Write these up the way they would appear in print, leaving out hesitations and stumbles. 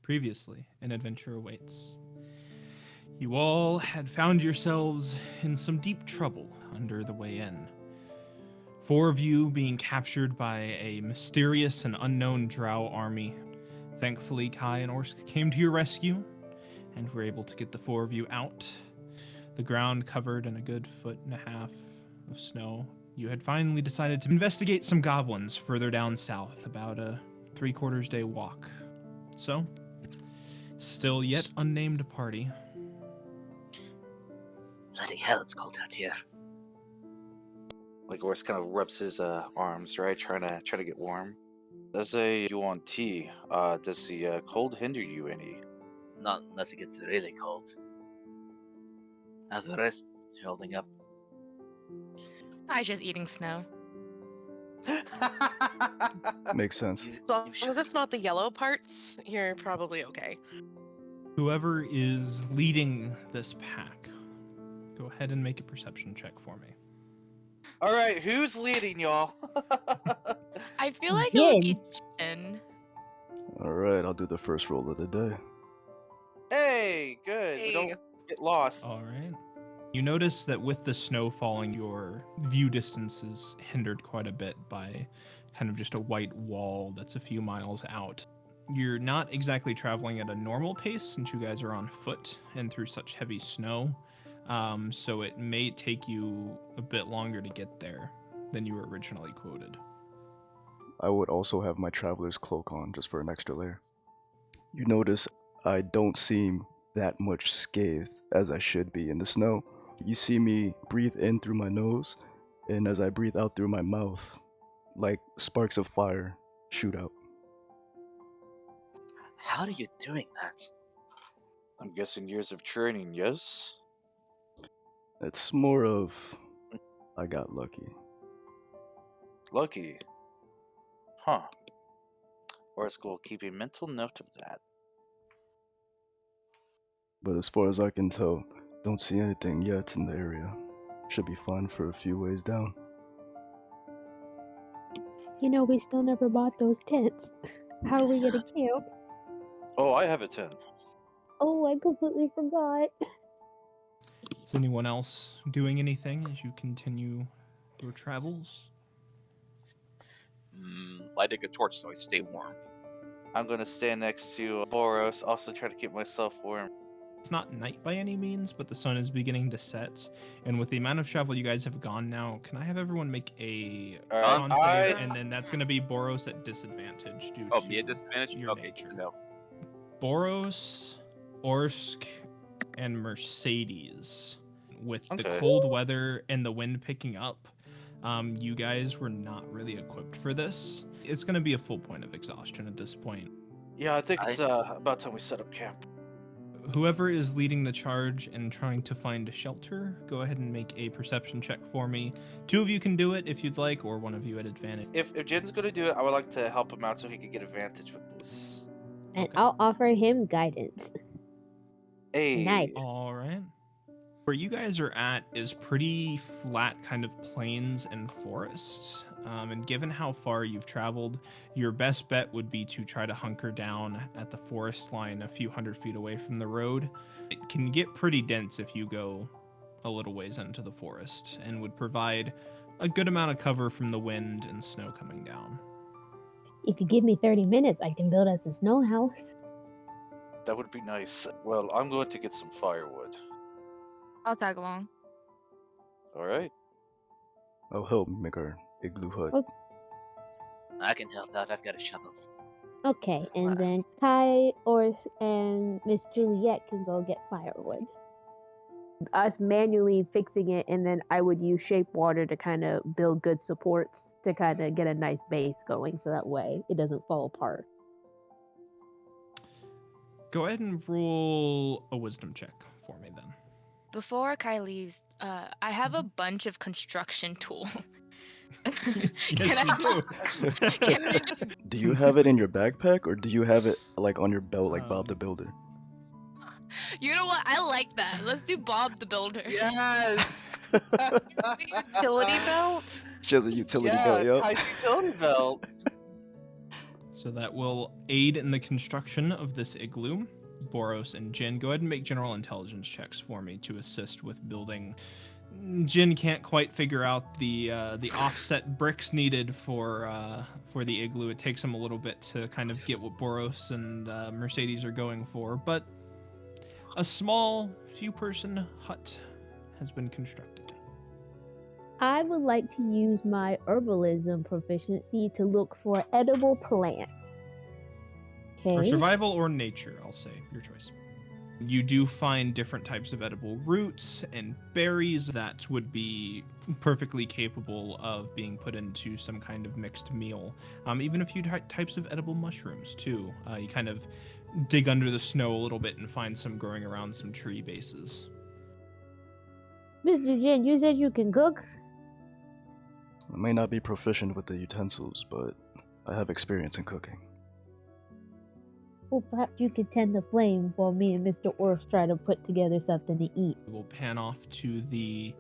Previously, an adventure awaits. You all had found yourselves in some deep trouble under the way in. 4 of you being captured by a mysterious and unknown drow army. Thankfully, Kai and Orsik came to your rescue, and were able to get the 4 of you out. The ground covered in a good 1.5 feet of snow. You had finally decided to investigate some goblins further down south, about a 3/4 day walk. So, still yet unnamed party. Bloody hell, it's cold out here. Like Ors kind of rubs his arms, right, trying to get warm. As a Yuan-Ti, does the cold hinder you any? Not unless it gets really cold. How the rest holding up? I just eating snow. Makes sense. So, because it's not the yellow parts, you're probably okay. Whoever is leading this pack, go ahead and make a perception check for me. All right, who's leading, y'all? I feel like it would be Jin. Alright, I'll do the first roll of the day. Hey, good. We don't get lost. All right. You notice that with the snow falling, your view distance is hindered quite a bit by kind of just a white wall that's a few miles out. You're not exactly traveling at a normal pace since you guys are on foot and through such heavy snow. So it may take you a bit longer to get there than you were originally quoted. I would also have my traveler's cloak on just for an extra layer. You notice I don't seem that much scathed as I should be in the snow. You see me breathe in through my nose, and as I breathe out through my mouth, like sparks of fire shoot out. How are you doing that? I'm guessing years of training, yes? It's more of I got lucky. Lucky. Huh. Ors will keep a mental note of that. But as far as I can tell, don't see anything yet in the area. Should be fine for a few ways down. You know, we still never bought those tents. How are we gonna camp? Oh, I have a 10. Oh, I completely forgot. Is anyone else doing anything as you continue your travels? Lighting a torch so I stay warm. I'm gonna stand next to Boros, also try to keep myself warm. It's not night by any means, but the sun is beginning to set. And with the amount of travel you guys have gone now, can I have everyone make a con save? And then that's going to be Boros at disadvantage due to me at disadvantage? your Okay, nature. no. Boros, Orsk, and Mercedes. With the Okay. cold weather and the wind picking up, you guys were not really equipped for this. It's going to be a full point of exhaustion at this point. Yeah, I think it's about time we set up camp. Whoever is leading the charge and trying to find a shelter, go ahead and make a perception check for me. 2 of you can do it if you'd like, or 1 of you at advantage. If Jin's gonna do it, I would like to help him out so he can get advantage with this. And I'll offer him guidance. Hey. Nice. All right. Where you guys are at is pretty flat kind of plains and forests. And given how far you've traveled, your best bet would be to try to hunker down at the forest line a few hundred feet away from the road. It can get pretty dense if you go a little ways into the forest and would provide a good amount of cover from the wind and snow coming down. If you give me 30 minutes, I can build us a snow house. That would be nice. Well, I'm going to get some firewood. I'll tag along. Alright? I'll help make our igloo hut. Okay. I can help out. I've got a shovel. Okay, and then Kai, Ors, and Miss Juliet can go get firewood. Us manually fixing it, and then I would use shape water to kind of build good supports to kind of get a nice base going, so that way it doesn't fall apart. Go ahead and roll a wisdom check for me then. Before Kai leaves, I have a bunch of construction tool. Do you have it in your backpack, or do you have it like on your belt like Bob the Builder? You know what? I like that. Let's do Bob the Builder. Yes! Utility belt? She has a utility belt, yo. High utility belt. So that will aid in the construction of this igloo. Boros and Jin, go ahead and make general intelligence checks for me to assist with building. Jin can't quite figure out the offset bricks needed for the igloo. It takes him a little bit to kind of get what Boros and Mercedes are going for, but a small few-person hut has been constructed. I would like to use my herbalism proficiency to look for edible plants. For Okay. survival or nature, I'll say, your choice. You do find different types of edible roots and berries that would be perfectly capable of being put into some kind of mixed meal. Even a few types of edible mushrooms, too. You kind of dig under the snow a little bit and find some growing around some tree bases. Mr. Jin, you said you can cook? I may not be proficient with the utensils, but I have experience in cooking. Well, perhaps you could tend the flame while me and Mr. Orf try to put together something to eat. We'll pan off to the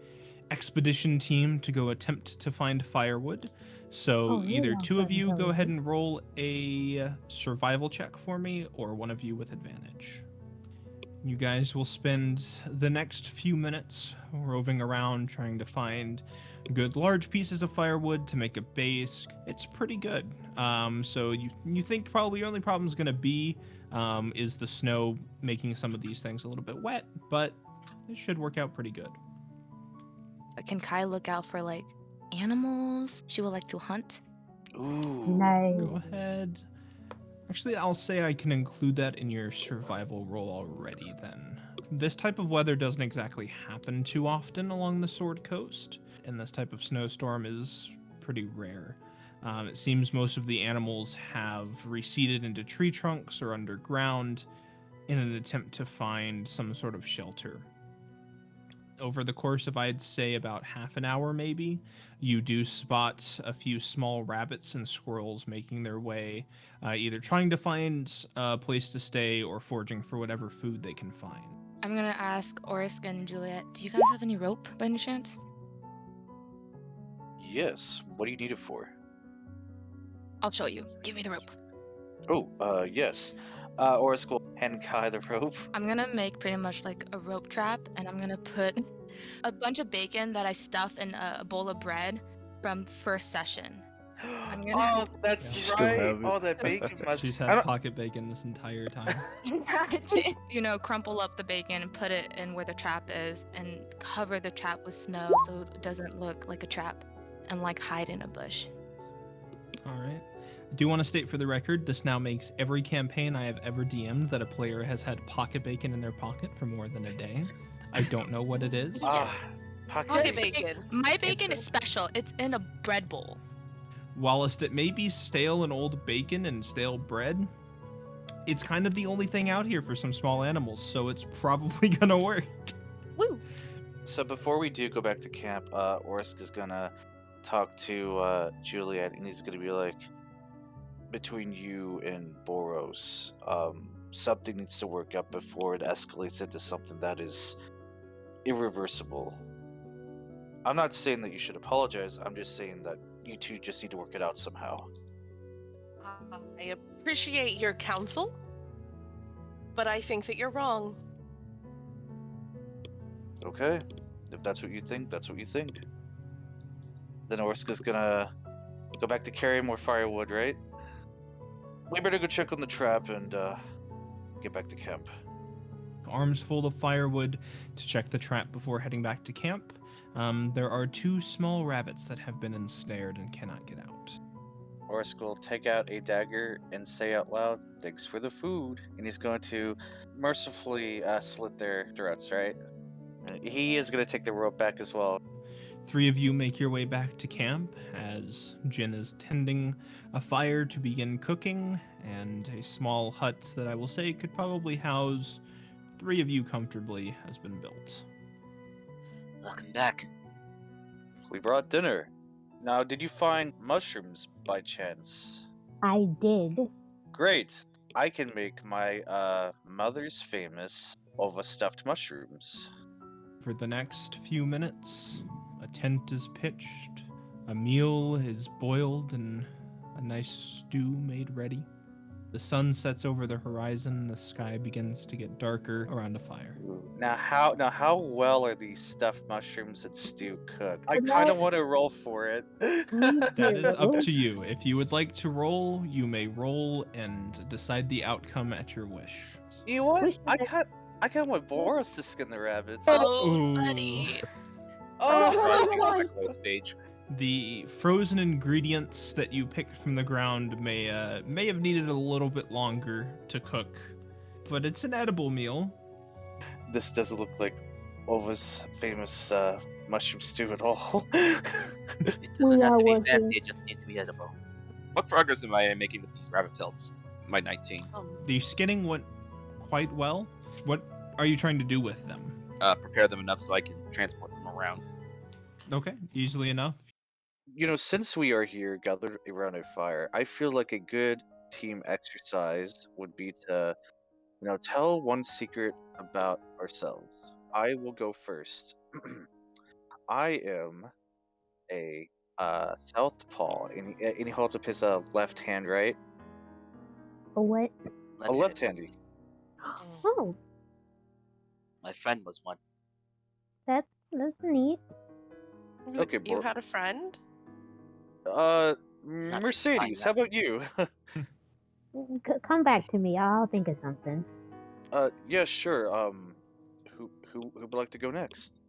expedition team to go attempt to find firewood. So Oh, really? either I'll two of try you go ahead and intelligence. roll a survival check for me, or one of you with advantage. You guys will spend the next few minutes roving around trying to find good large pieces of firewood to make a base. It's pretty good. So you think probably your only problem is going to be is the snow making some of these things a little bit wet, but it should work out pretty good. Can Kai look out for like animals? She would like to hunt. Ooh. Nice. Go ahead. Actually, I'll say I can include that in your survival roll already then. This type of weather doesn't exactly happen too often along the Sword Coast, and this type of snowstorm is pretty rare. It seems most of the animals have receded into tree trunks or underground in an attempt to find some sort of shelter. Over the course of, I'd say, about half an hour maybe, you do spot a few small rabbits and squirrels making their way, either trying to find a place to stay or foraging for whatever food they can find. I'm gonna ask Orsik and Juliet, do you guys have any rope by any chance? Yes. What do you need it for? I'll show you. Give me the rope. Oh, yes. Oris will hand Kai the rope. I'm gonna make pretty much like a rope trap, and I'm gonna put a bunch of bacon that I stuff in a bowl of bread from first session. I'm gonna- Oh, that's You still right. have it. Oh, that bacon must. She's I had don't- pocket bacon this entire time. you know, crumple up the bacon and put it in where the trap is, and cover the trap with snow so it doesn't look like a trap, and like hide in a bush. All right. I do want to state for the record, this now makes every campaign I have ever DM'd that a player has had pocket bacon in their pocket for more than a day. I don't know what it is. Ah, pocket Pocket bacon. bacon. My bacon is special. It's in a bread bowl. Whilst it may be stale and old bacon and stale bread, it's kind of the only thing out here for some small animals, so it's probably gonna work. Woo! So before we do go back to camp, Orsk is gonna talk to Juliet, and he's gonna be like, between you and Boros, something needs to work out before it escalates into something that is irreversible. I'm not saying that you should apologize. I'm just saying that you two just need to work it out somehow. I appreciate your counsel, but I think that you're wrong. Okay, if that's what you think, that's what you think. Then Orska's gonna go back to carrying more firewood, right? We better go check on the trap and get back to camp. Arms full of firewood to check the trap before heading back to camp. There are 2 small rabbits that have been ensnared and cannot get out. Orsk will take out a dagger and say out loud, "Thanks for the food," and he's going to mercifully slit their throats, right? And he is going to take the rope back as well. 3 of you make your way back to camp as Jin is tending a fire to begin cooking, and a small hut that I will say could probably house 3 of you comfortably has been built. Welcome back. We brought dinner. Now, did you find mushrooms by chance? I did. Great. I can make my mother's famous overstuffed mushrooms. For the next few minutes, a tent is pitched, a meal is boiled, and a nice stew made ready. The sun sets over the horizon, the sky begins to get darker around a fire. Now how well are these stuffed mushrooms and stew cooked? I Good kind of night. want to roll for it. That is up to you. If you would like to roll, you may roll and decide the outcome at your wish. You know what? Wish I that- kind of want Boros to skin the rabbits. Oh, Ooh. buddy. Oh, Stage. The frozen ingredients that you picked from the ground may have needed a little bit longer to cook, but it's an edible meal. this doesn't look like Ova's famous mushroom stew at all. It doesn't We have are to be working. fancy, it just needs to be edible. What progress am I making with these rabbit pelts? My 19. The skinning went quite well. What are you trying to do with them? Prepare them enough so I can transport them around. Okay, easily enough. You know, since we are here gathered around a fire, I feel like a good team exercise would be to, tell one secret about ourselves. I will go first. I am a southpaw, and he holds up his left hand, right? A what? A left-handy. Oh, My friend was one. that's neat. Okay, You Bor- had a friend? Mercedes, that. how about you? Come back to me. I'll think of something. Yeah, sure. Who would like to go next?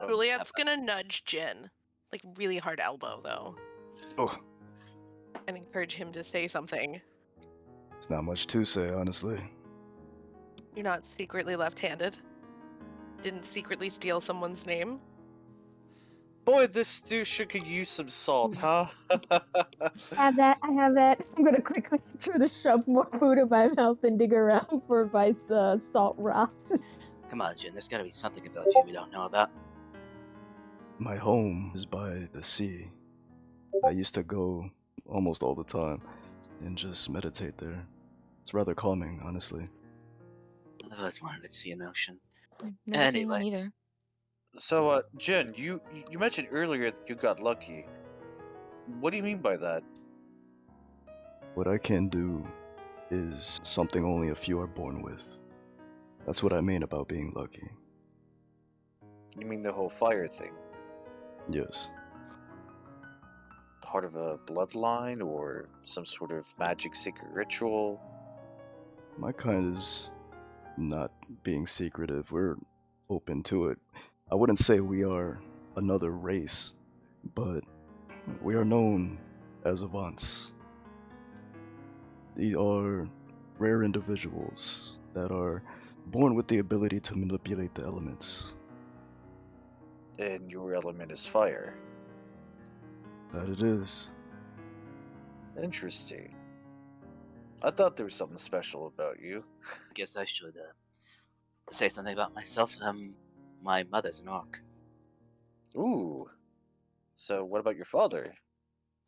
Juliet's gonna nudge Jin. Like, really hard elbow, though. Oh, And encourage him to say something. it's not much to say, honestly. You're not secretly left-handed. Didn't secretly steal someone's name. Boy, this stew sure could use some salt, huh? I have that. I'm gonna quickly try to shove more food in my mouth and dig around for my salt rocks. Come on, Jin, there's gotta be something about you we don't know about. My home is by the sea. I used to go almost all the time and just meditate there. It's rather calming, honestly. I've always wanted to see an ocean. Never seen one Anyway. either. So, Jen, you mentioned earlier that you got lucky. What do you mean by that? What I can do is something only a few are born with. That's what I mean about being lucky. You mean the whole fire thing? Yes. Part of a bloodline or some sort of magic secret ritual? My kind is not being secretive. We're open to it. I wouldn't say we are another race, but we are known as Avants. They are rare individuals that are born with the ability to manipulate the elements. And your element is fire. That it is. Interesting. I thought there was something special about you. I guess I should say something about myself. My mother's an orc. Ooh. So what about your father?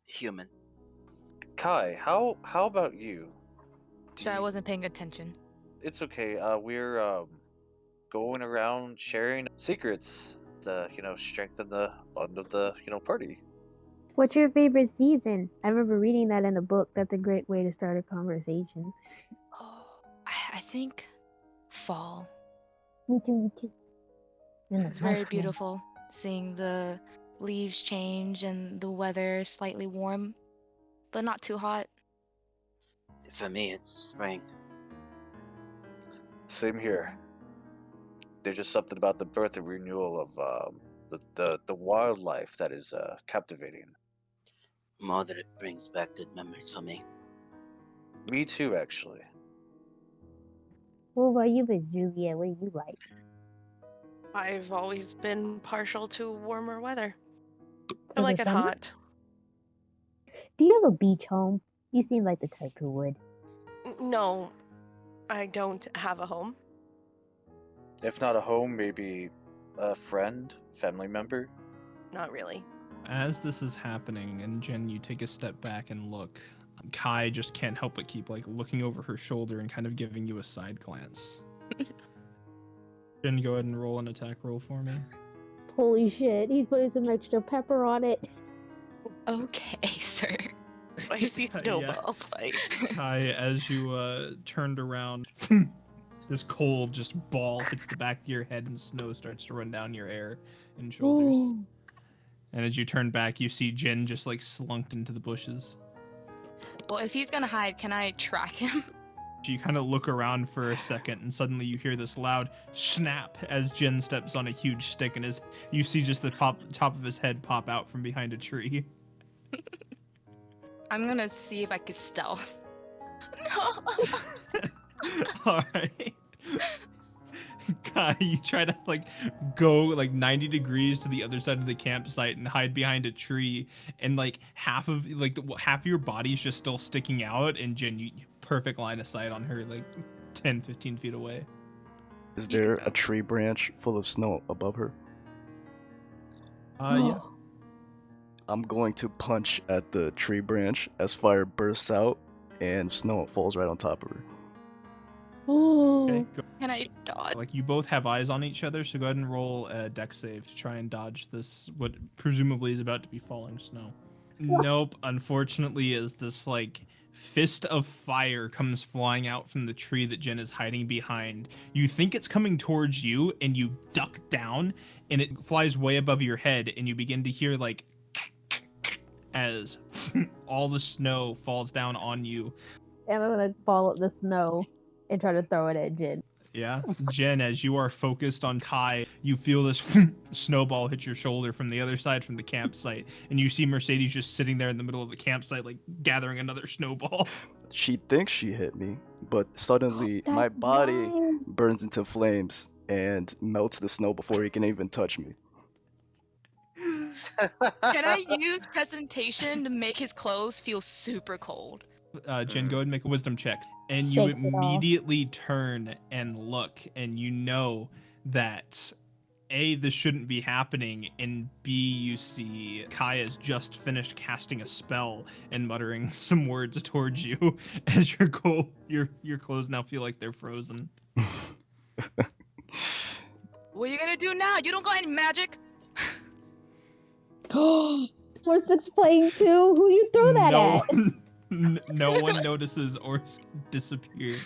Human. Kai, how about you? Do Sorry, I you- wasn't paying attention. It's okay. We're going around sharing secrets to, strengthen the bond of the, party. What's your favorite season? I remember reading that in a book. That's a great way to start a conversation. Oh, I think fall. Me too. And It's the very best one. beautiful seeing the leaves change and the weather slightly warm, but not too hot. For me, it's spring. Same here. There's just something about the birth and renewal of the wildlife that is captivating. More that it brings back good memories for me. Me too, actually. What about you, Miss Juliet? What do you like? I've always been partial to warmer weather. I So like the it summer? hot. Do you have a beach home? You seem like the type who would. No, I don't have a home. If not a home, maybe a friend, family member. Not really. As this is happening, and Jen, you take a step back and look. Kai just can't help but keep looking over her shoulder and kind of giving you a side glance. Jen, go ahead and roll an attack roll for me. Holy shit, he's putting some extra pepper on it. Okay, sir. Spicy Yeah. snowball fight. Kai, as you turned around, this cold just ball hits the back of your head and snow starts to run down your hair and shoulders. Ooh. And as you turn back, you see Jin just like slunked into the bushes. Well, if he's gonna hide, can I track him? You kind of look around for a second, and suddenly you hear this loud snap as Jin steps on a huge stick, and you see just the top of his head pop out from behind a tree. I'm gonna see if I could stealth. No. All right. Kai, you try to like go like 90 degrees to the other side of the campsite and hide behind a tree, and like half of your body's just still sticking out, and Jin, you perfect line of sight on her, like 10-15 feet away. Is You can there go. a tree branch full of snow above her? Yeah. I'm going to punch at the tree branch as fire bursts out and snow falls right on top of her. Okay. Go. Can I dodge? Like you both have eyes on each other, so go ahead and roll a dex save to try and dodge this, what presumably is about to be falling snow. Nope. Unfortunately, as this like fist of fire comes flying out from the tree that Jen is hiding behind, you think it's coming towards you, and you duck down, and it flies way above your head, and you begin to hear like as all the snow falls down on you. And I'm gonna ball up the snow and try to throw it at Jin. Yeah. Jen, as you are focused on Kai, you feel this snowball hit your shoulder from the other side from the campsite, and you see Mercedes just sitting there in the middle of the campsite, like gathering another snowball. She thinks she hit me, but suddenly my That's body why. burns into flames and melts the snow before he can even touch me. Can I use presentation to make his clothes feel super cold? Jen, go ahead and make a wisdom check. And you Shakes it off. immediately turn and look, and you know that A, this shouldn't be happening, and B, you see Kai has just finished casting a spell and muttering some words towards you as your clothes now feel like they're frozen. What are you gonna do now? You don't got any magic? Orsik's playing too. Who you threw that no, at? no one notices or disappeared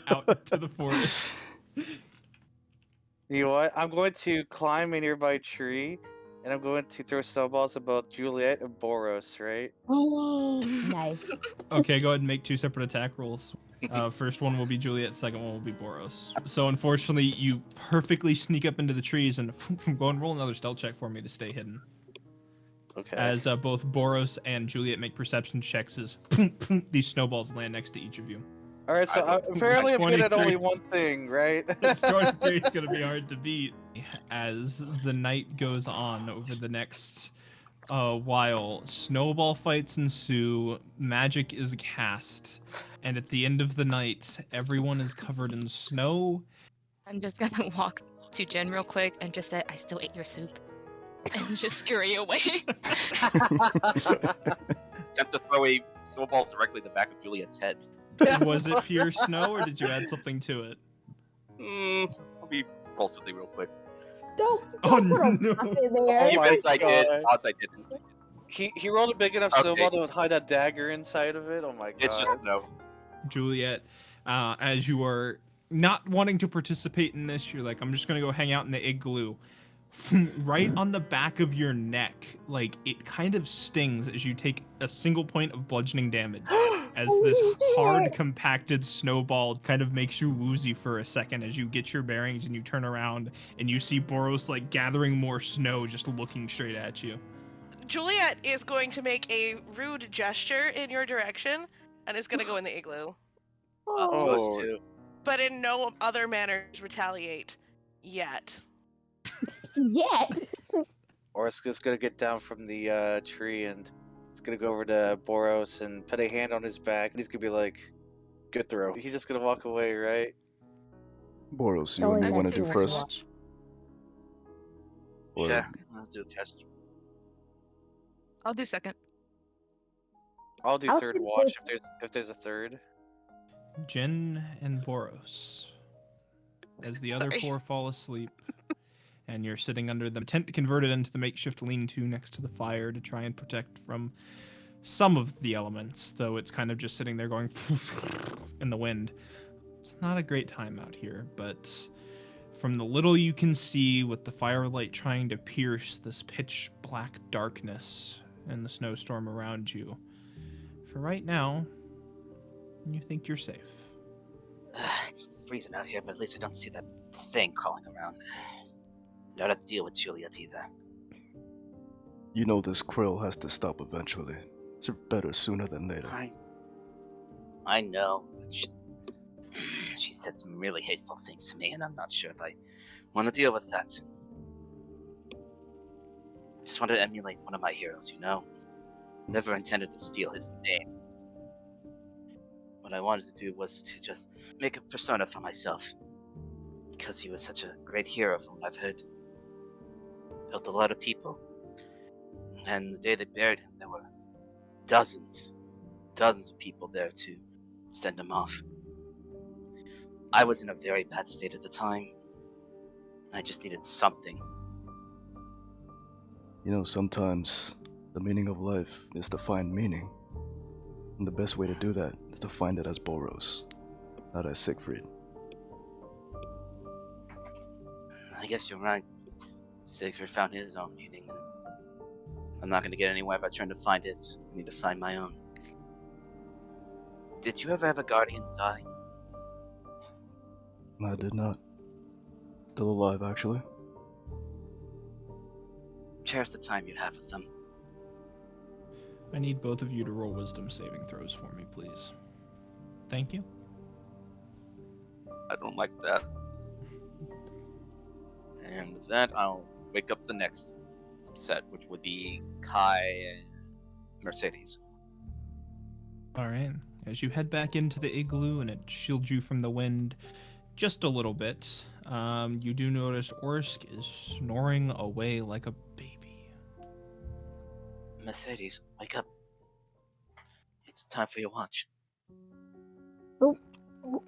out to the forest. You know what? I'm going to climb a nearby tree, and I'm going to throw snowballs at both Juliet and Boros, right? Nice. Okay, go ahead and make 2 separate attack rolls. First one will be Juliet, second one will be Boros. So unfortunately, you perfectly sneak up into the trees and go and roll another stealth check for me to stay hidden. Okay. As both Boros and Juliet make perception checks as these snowballs land next to each of you. All right, so apparently I'm good at only one thing, right? 23 is going to be hard to beat. As the night goes on over the next while, snowball fights ensue, magic is cast, and at the end of the night, everyone is covered in snow. I'm just gonna walk to Jen real quick and just say, I still ate your soup. And just scurry away. Attempt to throw a snowball directly in the back of Juliet's head. Was it pure snow, or did you add something to it? Let me roll something real quick. Don't Oh, put a no. rock in there. Oh my Odds I did. God. Odds I didn't. He rolled a big enough Okay. snowball to hide a dagger inside of it. Oh my god. It's just snow. Juliet, as you are not wanting to participate in this, you're like, I'm just going to go hang out in the igloo. Right on the back of your neck, like, it kind of stings as you take a single point of bludgeoning damage. As this hard, compacted snowball kind of makes you woozy for a second as you get your bearings and you turn around and you see Boros, like, gathering more snow just looking straight at you. Juliet is going to make a rude gesture in your direction and is going to go in the igloo. Oh, Oh. Too. But in no other manner retaliate yet. yet. Orska's gonna get down from the tree and he's gonna go over to Boros and put a hand on his back and he's gonna be like, good throw. He's just gonna walk away, right? Boros, you Oh, and me yeah, want to she do wants to first? watch. Or- Yeah, I'll do a test. I'll do second. I'll do I'll third do watch both. if there's a third. Jin and Boros. As the other Sorry. 4 fall asleep, and you're sitting under the tent converted into the makeshift lean-to next to the fire to try and protect from some of the elements, though it's kind of just sitting there going in the wind. It's not a great time out here, but from the little you can see with the firelight trying to pierce this pitch black darkness and the snowstorm around you, for right now, you think you're safe. It's freezing out here, but at least I don't see that thing crawling around. Don't have to deal with Juliet either. You know this krill has to stop eventually. It's better sooner than later. I know. But she said some really hateful things to me, and I'm not sure if I want to deal with that. I just wanted to emulate one of my heroes, you know? Never intended to steal his name. What I wanted to do was to just make a persona for myself. Because he was such a great hero from what I've heard. Helped a lot of people. And the day they buried him, there were dozens of people there to send him off. I was in a very bad state at the time. I just needed something. You know, sometimes the meaning of life is to find meaning. And the best way to do that is to find it as Boros, not as Siegfried. I guess you're right. Siegfried found his own meaning. And I'm not going to get anywhere by trying to find it. I need to find my own. Did you ever have a guardian die? I did not. Still alive, actually. Cherish the time you have with them. I need both of you to roll wisdom saving throws for me, please. Thank you. I don't like that. And with that, I'll wake up the next set, which would be Kai and Mercedes. All right. As you head back into the igloo and it shields you from the wind just a little bit, you do notice Orsik is snoring away like a baby. Mercedes, wake up. It's time for your watch. Oh,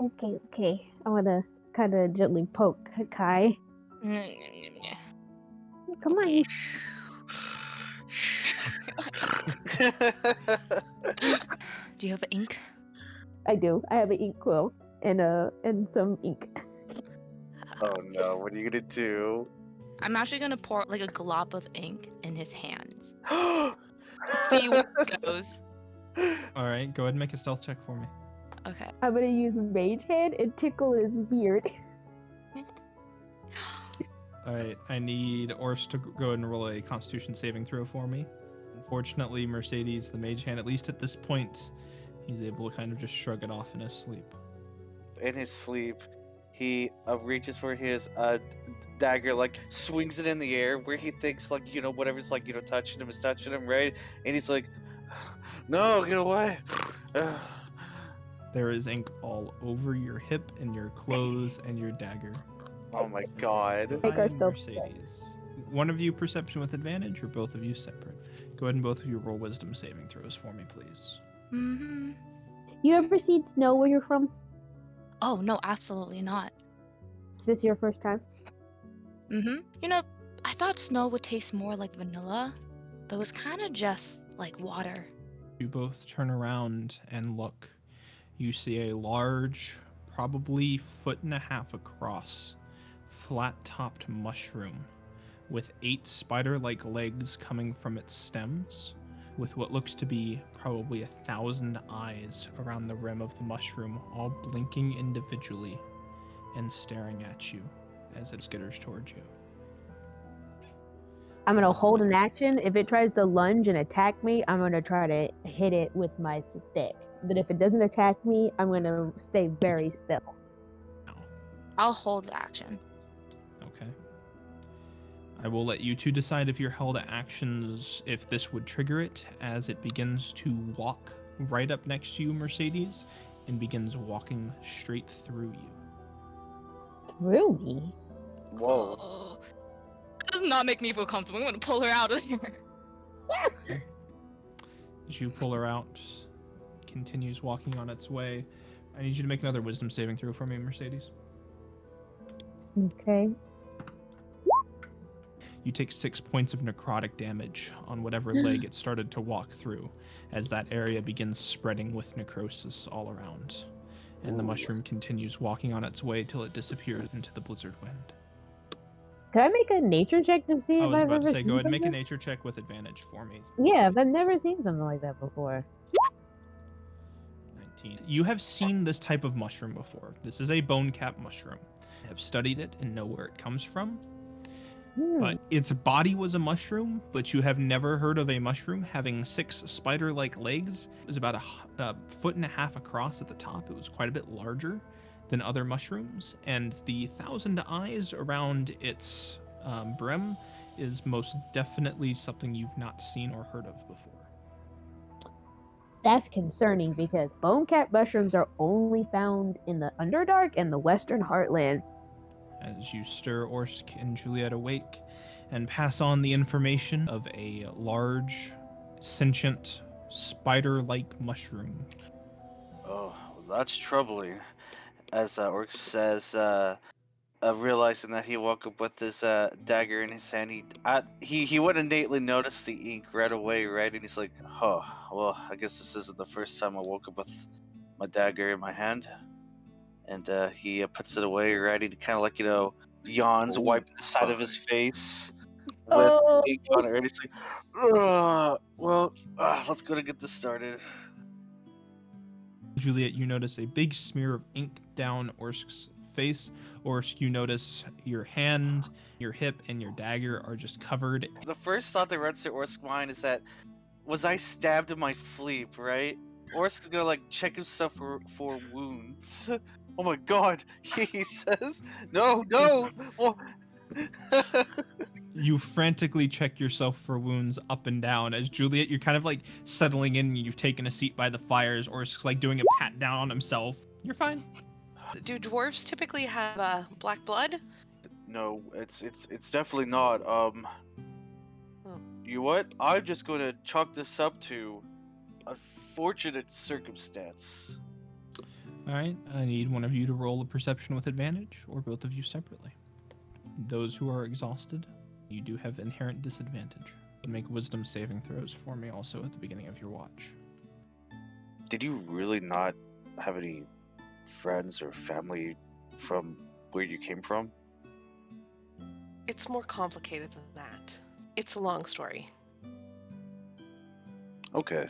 okay. I want to kind of gently poke Kai. Come on. Do you have ink? I do. I have an ink quill and some ink. Oh no, what are you gonna do? I'm actually gonna pour like a glob of ink in his hands. See where it goes. All right, go ahead and make a stealth check for me. Okay. I'm gonna use Mage Hand and tickle his beard. All right, I need Ors to go ahead and roll a Constitution saving throw for me. Unfortunately, Mercedes, the mage hand, at least at this point, he's able to kind of just shrug it off in his sleep. In his sleep, he reaches for his dagger, like swings it in the air where he thinks like, you know, whatever's like, you know, touching him is touching him, right? And he's like, no, get away. There is ink all over your hip and your clothes and your dagger. Oh my god. Make our Hi, stealth Mercedes. One of you perception with advantage, or both of you separate? Go ahead and both of you roll wisdom saving throws for me, please. Mm-hmm. You ever seen snow where you're from? Oh no, absolutely not. Is this your first time? Mm-hmm. You know, I thought snow would taste more like vanilla, but it was kind of just like water. You both turn around and look. You see a large, probably 1.5 feet across, flat-topped mushroom with 8 spider-like legs coming from its stems, with what looks to be probably 1,000 eyes around the rim of the mushroom, all blinking individually and staring at you as it skitters towards you. I'm gonna hold an action. If it tries to lunge and attack me, I'm gonna try to hit it with my stick. But if it doesn't attack me, I'm gonna stay very still. I'll hold the action. Okay. I will let you two decide if your held actions, if this would trigger it, as it begins to walk right up next to you, Mercedes, and begins walking straight through you. Through me? Whoa. Oh, does not make me feel comfortable. I'm gonna pull her out of here. As you pull her out, continues walking on its way. I need you to make another wisdom saving throw for me, Mercedes. Okay. You take 6 points of necrotic damage on whatever leg it started to walk through, as that area begins spreading with necrosis all around. And the mushroom continues walking on its way till it disappears into the blizzard wind. Could I make a nature check to see I if was I've about ever to say, seen go ahead and make a something? nature check with advantage for me. Yeah, I've never seen something like that before. 19. You have seen this type of mushroom before. This is a bone cap mushroom. You have studied it and know where it comes from. But its body was a mushroom, but you have never heard of a mushroom having 6 spider-like legs. It was about a foot and a half across at the top. It was quite a bit larger than other mushrooms, and the 1,000 eyes around its brim is most definitely something you've not seen or heard of before. That's concerning because bone cap mushrooms are only found in the Underdark and the Western Heartland. As you stir Orsik and Juliet awake and pass on the information of a large, sentient, spider-like mushroom. Oh, well, that's troubling. As Orc says, realizing that he woke up with his dagger in his hand, he would innately notice the ink right away, right? And he's like, oh, well, I guess this isn't the first time I woke up with my dagger in my hand. And he puts it away, right? He kind of like, yawns, wiping the side of his face with ink on it. And he's like, let's go to get this started. Juliet, you notice a big smear of ink down Orsk's face. Orsk, you notice your hand, your hip, and your dagger are just covered. The first thought that runs through Orsk's mind is that, was I stabbed in my sleep, right? Orsk's gonna check himself for wounds. Oh my god, he says, no. Well... You frantically check yourself for wounds up and down. As Juliet, you're kind of settling in and you've taken a seat by the fires. Orsk's doing a pat down on himself. You're fine. Do dwarves typically have black blood? No, it's definitely not. You what? I'm just gonna chalk this up to unfortunate circumstance. Alright, I need one of you to roll a perception with advantage, or both of you separately. Those who are exhausted, you do have inherent disadvantage. Make wisdom saving throws for me also at the beginning of your watch. Did you really not have any friends or family from where you came from? It's more complicated than that. It's a long story. Okay.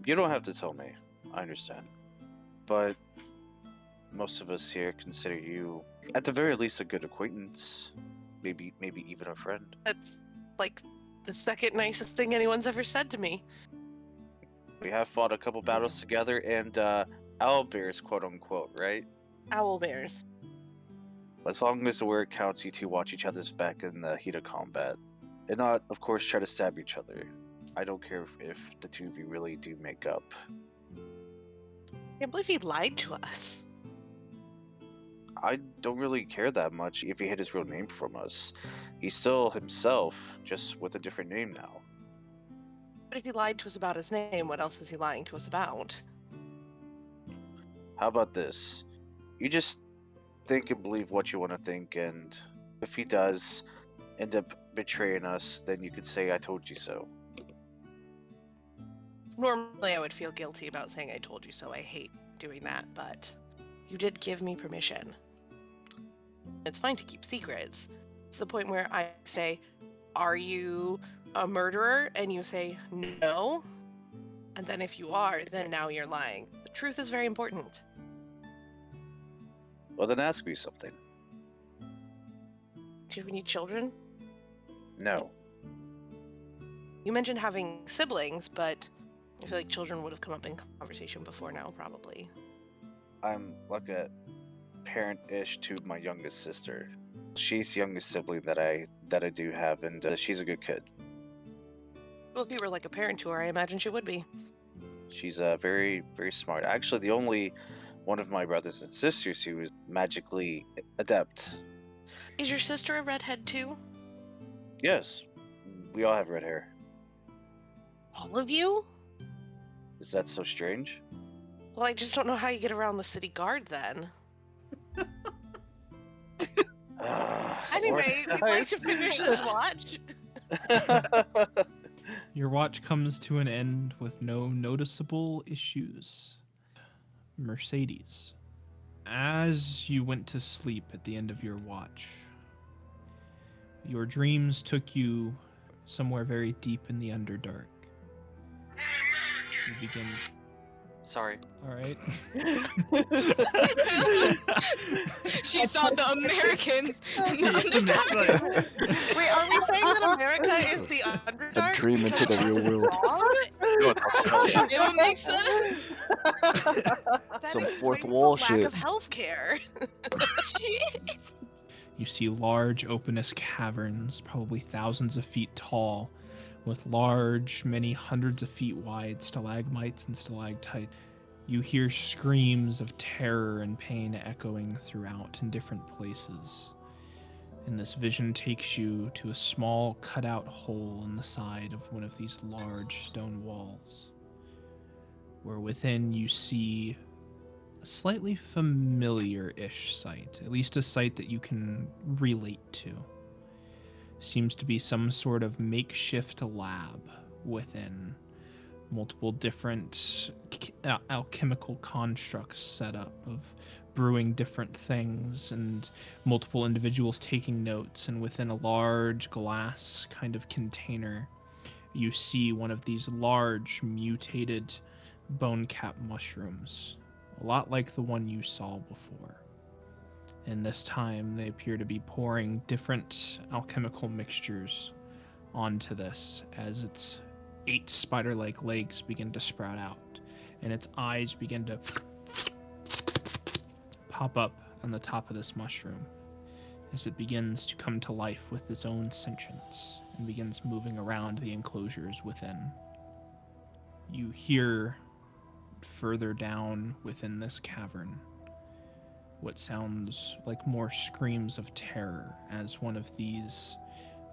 You don't have to tell me. I understand. But most of us here consider you, at the very least, a good acquaintance. Maybe even a friend. That's the second nicest thing anyone's ever said to me. We have fought a couple battles together, and owl bears, quote unquote, right? Owl bears. As long as the word counts, you two watch each other's back in the heat of combat. And not, of course, try to stab each other. I don't care if the two of you really do make up. I can't believe he lied to us. I don't really care that much if he hid his real name from us. He's still himself, just with a different name now. But if he lied to us about his name, what else is he lying to us about? How about this? You just think and believe what you want to think, and if he does end up betraying us, then you could say, I told you so. Normally I would feel guilty about saying I told you so. I hate doing that, but you did give me permission. It's fine to keep secrets. It's the point where I say, are you a murderer? And you say, no. And then if you are, then now you're lying. The truth is very important. Well, then ask me something. Do you have any children? No. You mentioned having siblings, but I feel like children would have come up in conversation before now, probably. I'm like a parent-ish to my youngest sister. She's the youngest sibling that I do have, and she's a good kid. Well, if you were like a parent to her, I imagine she would be. She's very, very smart. Actually, the only one of my brothers and sisters who is magically adept. Is your sister a redhead too? Yes, we all have red hair. All of you? Is that so strange? Well, I just don't know how you get around the city guard then. I Anyway, we'd like guys. to finish this watch. Your watch comes to an end with no noticeable issues. Mercedes, as you went to sleep at the end of your watch, your dreams took you somewhere very deep in the Underdark. You begin. Sorry. All right. She saw the Americans in the Underdark. Wait, are we saying that America is the Underdark? A dream into the real world. It would make sense. That Some explains fourth the wall lack shit. of healthcare. Jeez. You see large, openest caverns, probably thousands of feet tall, with large, many hundreds of feet wide stalagmites and stalactites. You hear screams of terror and pain echoing throughout in different places. And this vision takes you to a small cutout hole in the side of one of these large stone walls, where within you see a slightly familiar-ish sight, at least a sight that you can relate to. Seems to be some sort of makeshift lab within, multiple different alchemical constructs set up of brewing different things, and multiple individuals taking notes. And within a large glass kind of container, you see one of these large mutated bone cap mushrooms, a lot like the one you saw before. And this time they appear to be pouring different alchemical mixtures onto this as its 8 spider-like legs begin to sprout out, and its eyes begin to pop up on the top of this mushroom as it begins to come to life with its own sentience and begins moving around the enclosures within. You hear further down within this cavern what sounds like more screams of terror as one of these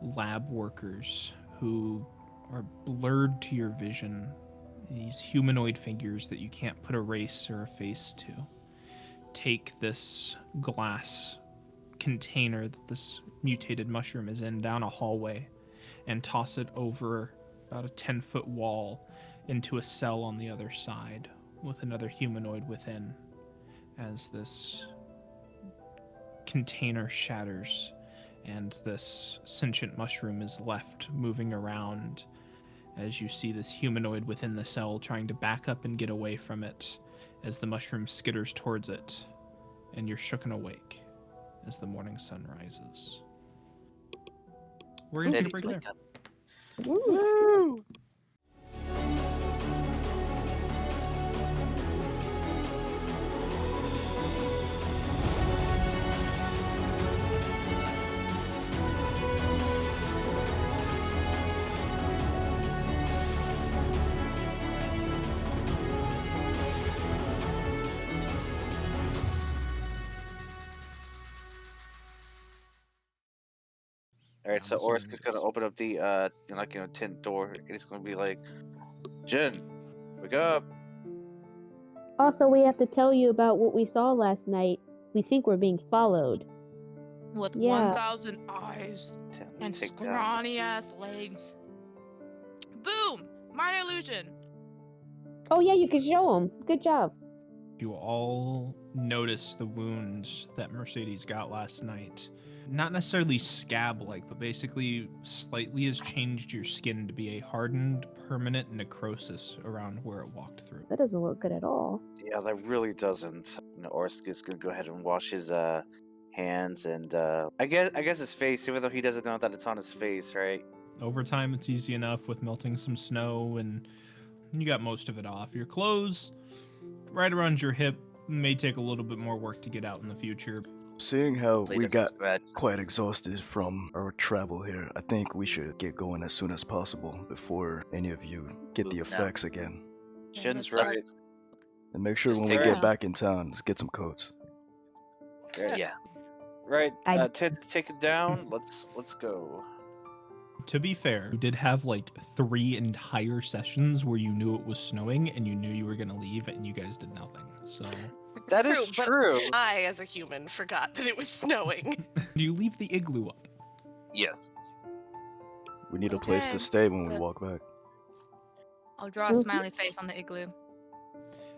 lab workers, who are blurred to your vision, these humanoid figures that you can't put a race or a face to, take this glass container that this mutated mushroom is in down a hallway and toss it over about a 10-foot wall into a cell on the other side with another humanoid within, as this container shatters and this sentient mushroom is left moving around, as you see this humanoid within the cell trying to back up and get away from it as the mushroom skitters towards it, and you're shooken awake as the morning sun rises. We're going to take a break there. Woo! All right, so Orsik is gonna open up the tent door, and he's gonna be like, "Jin, wake up!" Also, we have to tell you about what we saw last night. We think we're being followed. With Yeah. 1,000 eyes and scrawny ass legs. Boom! Minor illusion. Oh yeah, you can show them. Good job. You all notice the wounds that Mercedes got last night. Not necessarily scab-like, but basically slightly has changed your skin to be a hardened, permanent necrosis around where it walked through. That doesn't look good at all. Yeah, that really doesn't. Orsik is gonna go ahead and wash his hands and I guess his face, even though he doesn't know that it's on his face, right? Over time, it's easy enough with melting some snow, and you got most of it off. Your clothes, right around your hip, may take a little bit more work to get out in the future. Seeing how we Latest got spread. quite exhausted from our travel here, I think we should get going as soon as possible before any of you get the Move now. effects again. Jin's let's- right. And make sure Just when we take get it. back in town, let's get some coats. Yeah. Right, I- Ted's take it down. Let's go. To be fair, you did have like 3 entire sessions where you knew it was snowing and you knew you were going to leave and you guys did nothing. So That is True, but true. I, as a human, forgot that it was snowing. Do you leave the igloo up? Yes. We need a place to Okay. stay when we walk back. I'll draw a smiley face on the igloo.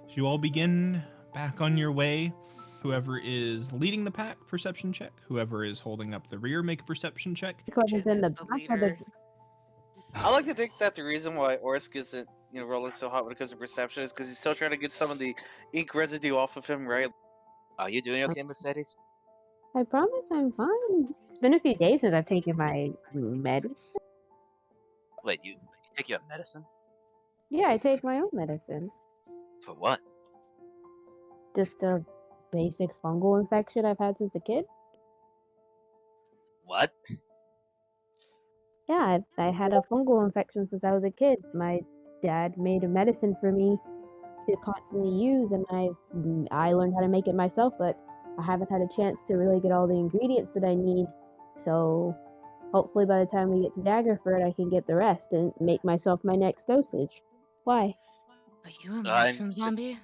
As you all begin back on your way, whoever is leading the pack, perception check. Whoever is holding up the rear, make a perception check. Questions Jin in the is the back of the leader. I like to think that the reason why Orsk isn't, rolling so hot when it comes to perception is because he's still trying to get some of the ink residue off of him, right? Are you doing okay, Mercedes? I promise I'm fine. It's been a few days since I've taken my medicine. Wait, you take your medicine? Yeah, I take my own medicine. For what? Just a basic fungal infection I've had since a kid. What? Yeah, I had a fungal infection since I was a kid. My dad made a medicine for me to constantly use, and I learned how to make it myself, but I haven't had a chance to really get all the ingredients that I need. So hopefully by the time we get to Daggerford, I can get the rest and make myself my next dosage. Why? Are you a I'm- mushroom zombie?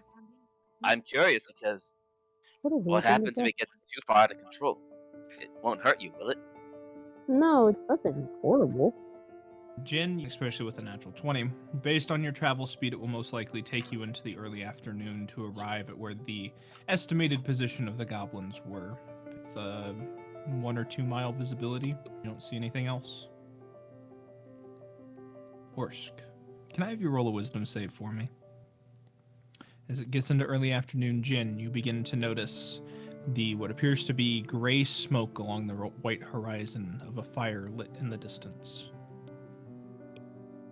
I'm curious because What a weird what thing to happens if say. it gets too far out of control? It won't hurt you, will it? No, it's nothing horrible. Jin, especially with a natural 20, based on your travel speed, it will most likely take you into the early afternoon to arrive at where the estimated position of the goblins were. With 1 or 2 mile visibility, you don't see anything else. Orsk, can I have you roll a wisdom save for me? As it gets into early afternoon, Jin, you begin to notice what appears to be gray smoke along the white horizon of a fire lit in the distance.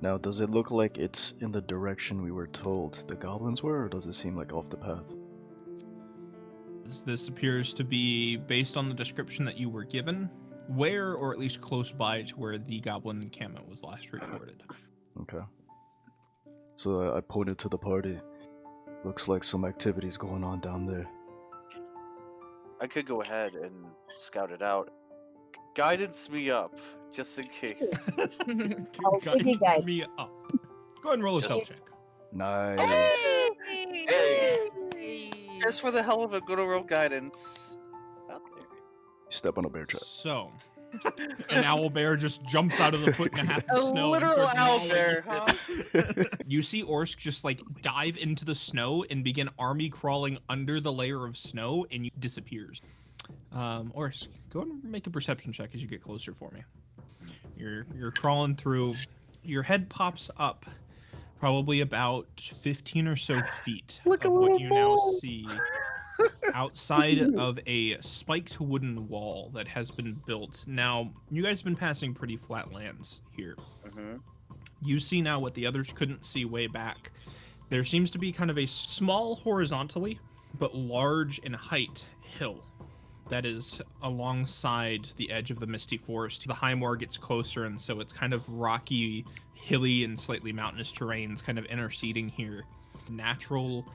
Now, does it look like it's in the direction we were told the goblins were, or does it seem like off the path? This appears to be, based on the description that you were given, where, or at least close by to where the goblin encampment was last reported. Okay. So I pointed to the party. Looks like some activity's going on down there. I could go ahead and scout it out. Guidance me up, just in case. Figgy guys. Guidance me up. Go ahead and roll a stealth check. Nice. Just for the hell of a good old guidance. Out there. Step on a bear trap. So, an owl bear just jumps out of the 1.5 A of snow. and literal starts owl gnawing bear, at huh? this. You see Orsk just dive into the snow and begin army crawling under the layer of snow, and he disappears. Orsk, go ahead and make a perception check as you get closer for me. You're crawling through. Your head pops up, probably about 15 or so feet Look, of a what little you mole. now see outside of a spiked wooden wall that has been built. Now, you guys have been passing pretty flat lands here. Mm-hmm. You see now what the others couldn't see way back. There seems to be kind of a small horizontally, but large in height hill that is alongside the edge of the misty forest. The high moor gets closer, and so it's kind of rocky, hilly, and slightly mountainous terrains kind of interceding here. Natural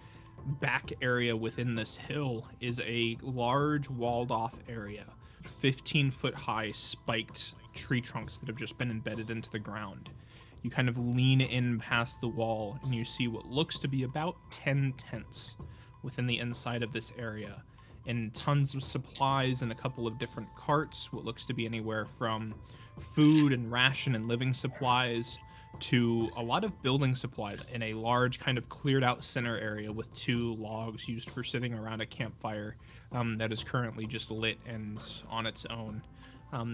back area within this hill is a large walled off area, 15-foot high spiked tree trunks that have just been embedded into the ground. You kind of lean in past the wall and you see what looks to be about 10 tents within the inside of this area, and tons of supplies and a couple of different carts, what looks to be anywhere from food and ration and living supplies to a lot of building supplies in a large kind of cleared out center area with 2 logs used for sitting around a campfire that is currently just lit and on its own.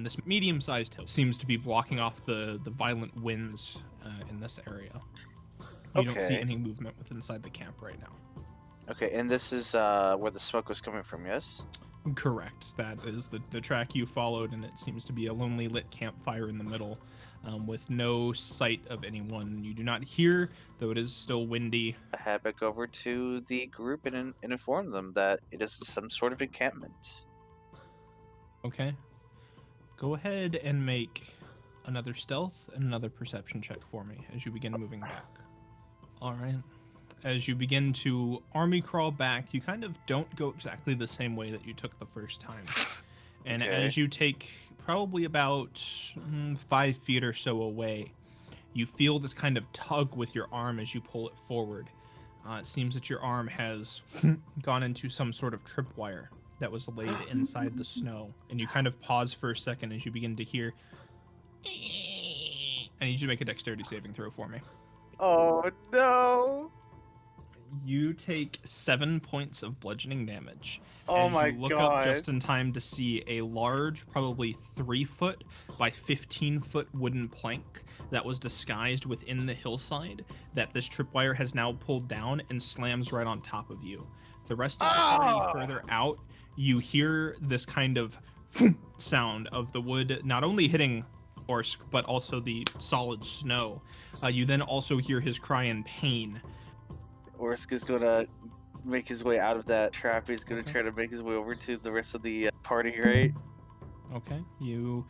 This medium-sized hill seems to be blocking off the violent winds in this area. You don't see Okay. any movement within inside the camp right now. Okay, and this is where the smoke was coming from, yes? Correct. That is the track you followed, and it seems to be a lonely lit campfire in the middle with no sight of anyone. You do not hear, though it is still windy. I head back over to the group and inform them that it is some sort of encampment. Okay. Go ahead and make another stealth and another perception check for me as you begin moving back. All right. As you begin to army crawl back, you kind of don't go exactly the same way that you took the first time. And Okay. as you take probably about 5 feet or so away, you feel this kind of tug with your arm as you pull it forward. It seems that your arm has gone into some sort of tripwire that was laid inside the snow. And you kind of pause for a second as you begin to hear. I need you to make a dexterity saving throw for me. Oh no! You take 7 points of bludgeoning damage. Oh as my you look god! up just in time to see a large, probably 3-foot by 15-foot wooden plank that was disguised within the hillside that this tripwire has now pulled down and slams right on top of you. The rest of the party further out, you hear this kind of sound of the wood not only hitting Orsk, but also the solid snow. You then also hear his cry in pain. Orsk is gonna make his way out of that trap. He's gonna try to make his way over to the rest of the party, right? Okay, you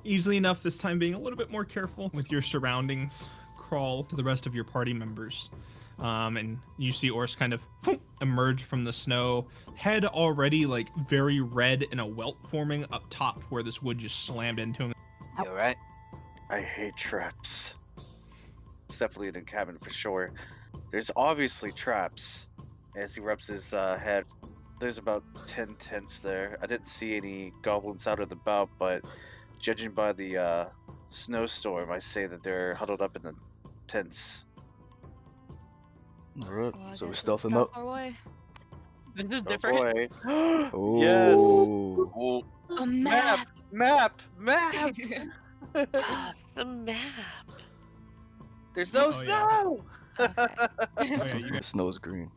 easily enough this time being a little bit more careful with your surroundings, crawl to the rest of your party members. And you see Orsk kind of emerge from the snow, head already like very red and a welt forming up top where this wood just slammed into him. You alright? I hate traps. It's definitely in a cabin for sure. There's obviously traps. As he rubs his head, there's about 10 tents there. I didn't see any goblins out and about, but judging by the snowstorm, I say that they're huddled up in the tents. Alright, Well, I so we're guess stealthing let's up. stealth our way. This is Oh different. boy. Oh. Yes! Oh, A map. Map! The map. There's no Oh, snow! Okay, you The guys, snow's green.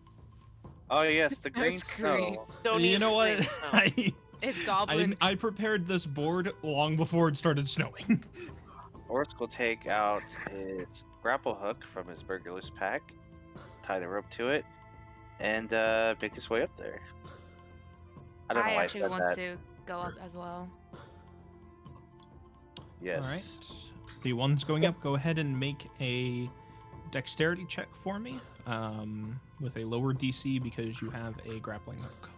Oh yes, the green That's great. snow. Don't you eat know what? green snow. It's goblin. I prepared this board long before it started snowing. Orsk will take out his grapple hook from his burglar's pack, tie the rope to it, and make his way up there. I don't know why I actually said wants that. to go up as well. Yes. All right. The ones going up, go ahead and make a dexterity check for me with a lower DC because you have a grappling hook.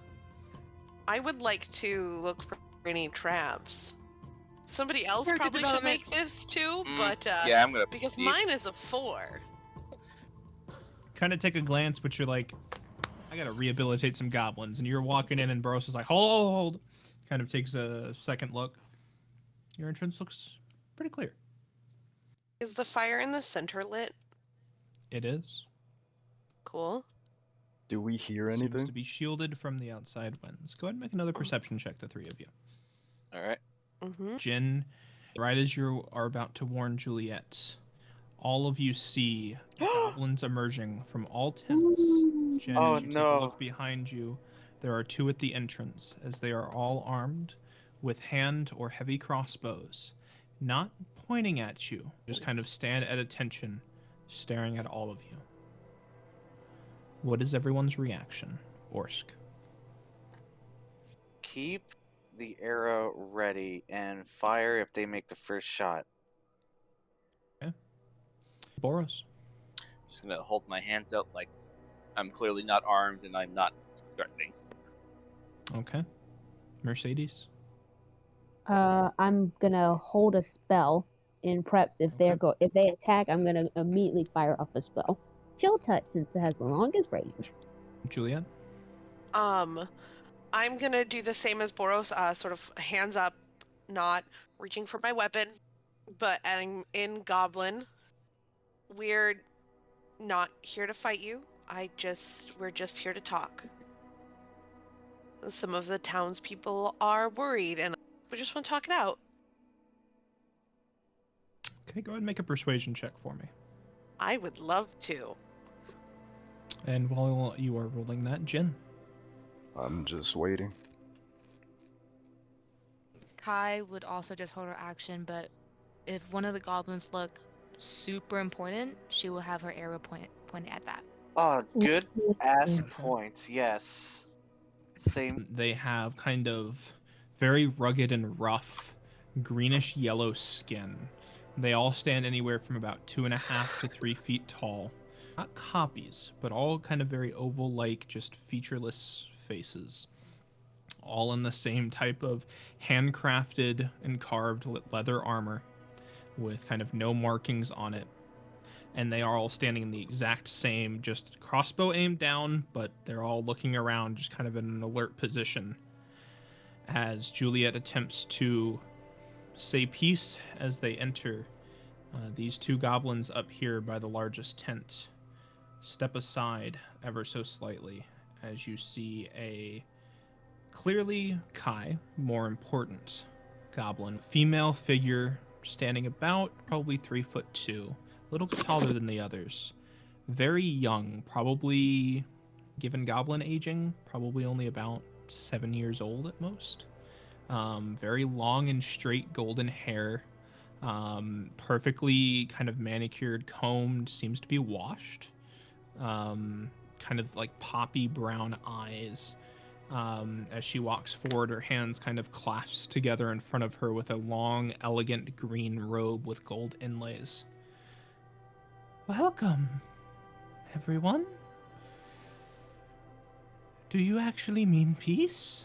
I would like to look for any traps. Somebody else Character probably should development. make this too, Mm, but yeah, I'm gonna because proceed. mine is a 4. Kind of take a glance, but you're like, I gotta rehabilitate some goblins. And you're walking in, and Boros is like, hold. Kind of takes a second look. Your entrance looks pretty clear. Is the fire in the center lit? It is. Cool. Do we hear Seems anything? to be shielded from the outside winds. Go ahead and make another perception check, the three of you. All right. Mm-hmm. Jin, right as you are about to warn Juliet, all of you see goblins emerging from all tents. Jen, Oh, as you take no. a look behind you, there are 2 at the entrance, as they are all armed with hand or heavy crossbows, not pointing at you, just kind of stand at attention, staring at all of you. What is everyone's reaction? Orsk. Keep the arrow ready and fire if they make the first shot. Boros. Just gonna hold my hands out like I'm clearly not armed and I'm not threatening. Okay. Mercedes. I'm gonna hold a spell in preps if if they attack, I'm gonna immediately fire off a spell. Chill touch since it has the longest range. Juliet. I'm gonna do the same as Boros, sort of hands up, not reaching for my weapon, but adding in Goblin. We're not here to fight you. We're just here to talk. Some of the townspeople are worried, and we just want to talk it out. Okay, go ahead and make a persuasion check for me. I would love to. And while you are rolling that, Jin. I'm just waiting. Kai would also just hold her action, but if one of the goblins look super important, she will have her arrow pointed at that. Oh, good ass Okay. points. Yes. Same. They have kind of very rugged and rough, greenish yellow skin. They all stand anywhere from about 2.5 to 3 feet tall. Not copies, but all kind of very oval-like, just featureless faces. All in the same type of handcrafted and carved leather armor with kind of no markings on it. And they are all standing in the exact same, just crossbow aimed down, but they're all looking around, just kind of in an alert position. as Juliet attempts to say peace as they enter. These two goblins up here by the largest tent step aside ever so slightly as you see a clearly Kai, more important goblin, female figure standing about probably 3'2", a little bit taller than the others. Very young, probably, given goblin aging, probably only about 7 years old at most. Very long and straight golden hair, perfectly kind of manicured, combed, seems to be washed. Kind of like poppy brown eyes. As she walks forward, her hands kind of clasped together in front of her with a long, elegant green robe with gold inlays. Welcome, everyone. Do you actually mean peace?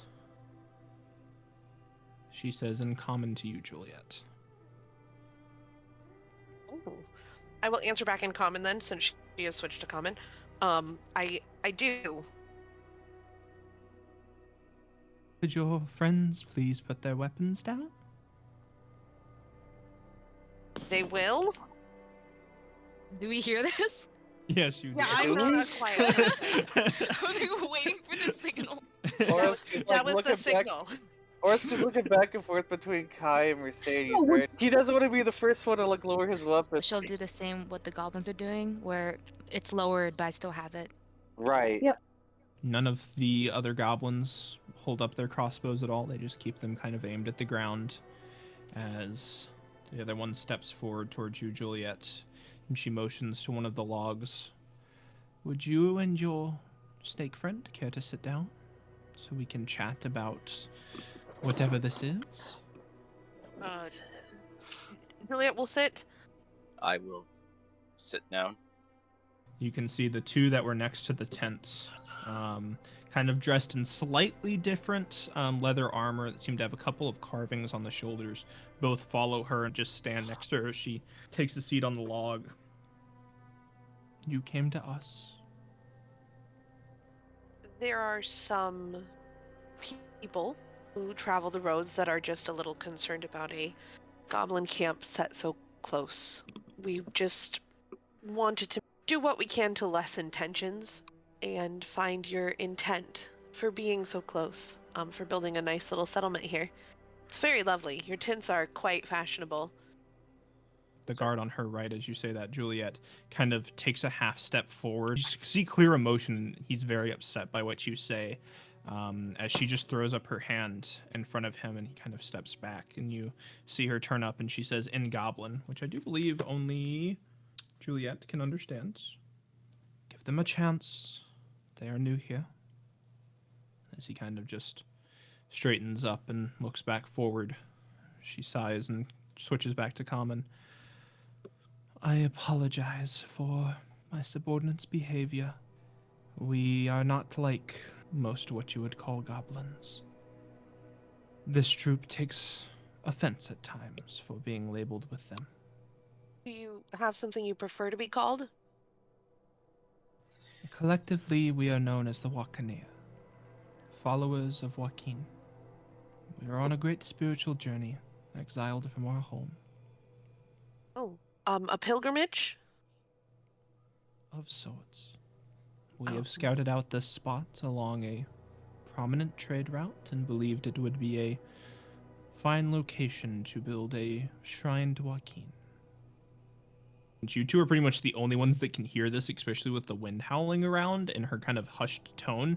She says in common to you, Juliet. Ooh. I will answer back in common then, since she has switched to common. I do. Could your friends please put their weapons down? They will? Do we hear this? Yes, you Yeah, do. I'm not a quiet person. I was like waiting for the signal. That was the signal. Orsk is looking back and forth between Kai and Mercedes, Oh, right? He doesn't want to be the first one to like lower his weapon. She'll do the same what the goblins are doing, where it's lowered, but I still have it. Right. Yep. None of the other goblins hold up their crossbows at all. They just keep them kind of aimed at the ground as the other one steps forward towards you, Juliet, and she motions to one of the logs. Would you and your snake friend care to sit down so we can chat about whatever this is? Juliet will sit. I will sit down. You can see the two that were next to the tent, kind of dressed in slightly different leather armor that seemed to have a couple of carvings on the shoulders. Both follow her and just stand next to her as she takes a seat on the log. You came to us. There are some people who travel the roads that are just a little concerned about a goblin camp set so close. We just wanted to do what we can to lessen tensions and find your intent for being so close, for building a nice little settlement here. It's very lovely. Your tents are quite fashionable. The guard on her right, as you say that, Juliet, kind of takes a half step forward. You see clear emotion. He's very upset by what you say, as she just throws up her hand in front of him, and he kind of steps back. And you see her turn up, and she says in Goblin, which I do believe only Juliet can understand. Give them a chance. They are new here. As he kind of just straightens up and looks back forward, she sighs and switches back to common. I apologize for my subordinate's behavior. We are not like most what you would call goblins. This troop takes offense at times for being labeled with them. Do you have something you prefer to be called? Collectively, we are known as the Wakaneer, followers of Joaquin. We are on a great spiritual journey, exiled from our home. Oh, a pilgrimage? Of sorts. We have scouted out this spot along a prominent trade route and believed it would be a fine location to build a shrine to Joaquin. You two are pretty much the only ones that can hear this, especially with the wind howling around and her kind of hushed tone.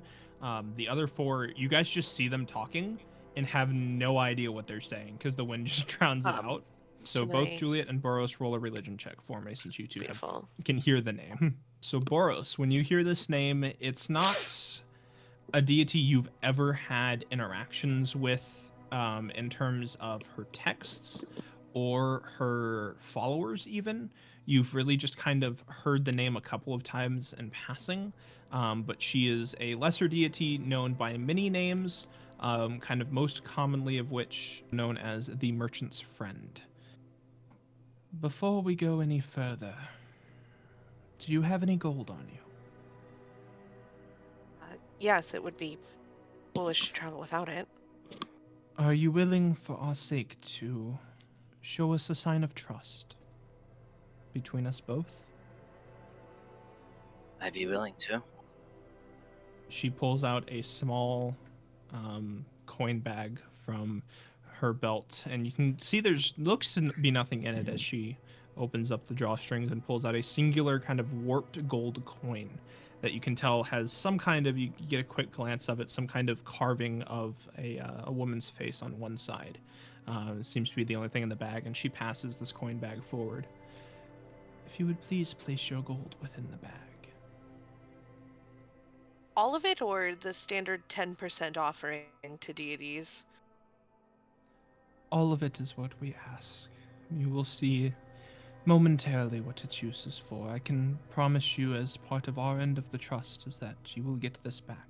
The other four, you guys just see them talking and have no idea what they're saying because the wind just drowns it out. So both Juliet and Boros roll a religion check for me since you two can hear the name. So Boros, when you hear this name, it's not a deity you've ever had interactions with in terms of her texts or her followers even. You've really just kind of heard the name a couple of times in passing, but she is a lesser deity known by many names, kind of most commonly of which known as the Merchant's Friend. Before we go any further, do you have any gold on you? Yes, it would be foolish to travel without it. Are you willing, for our sake, to show us a sign of trust between us both? I'd be willing to. She pulls out a small coin bag from her belt, and you can see there's looks to be nothing in it as she opens up the drawstrings and pulls out a singular kind of warped gold coin that you can tell has some kind of, you get a quick glance of it, some kind of carving of a woman's face on one side. Seems to be the only thing in the bag, and she passes this coin bag forward. If you would please place your gold within the bag. All of it, or the standard 10% offering to deities? All of it is what we ask. You will see momentarily what its use is for. I can promise you, as part of our end of the trust, is that you will get this back.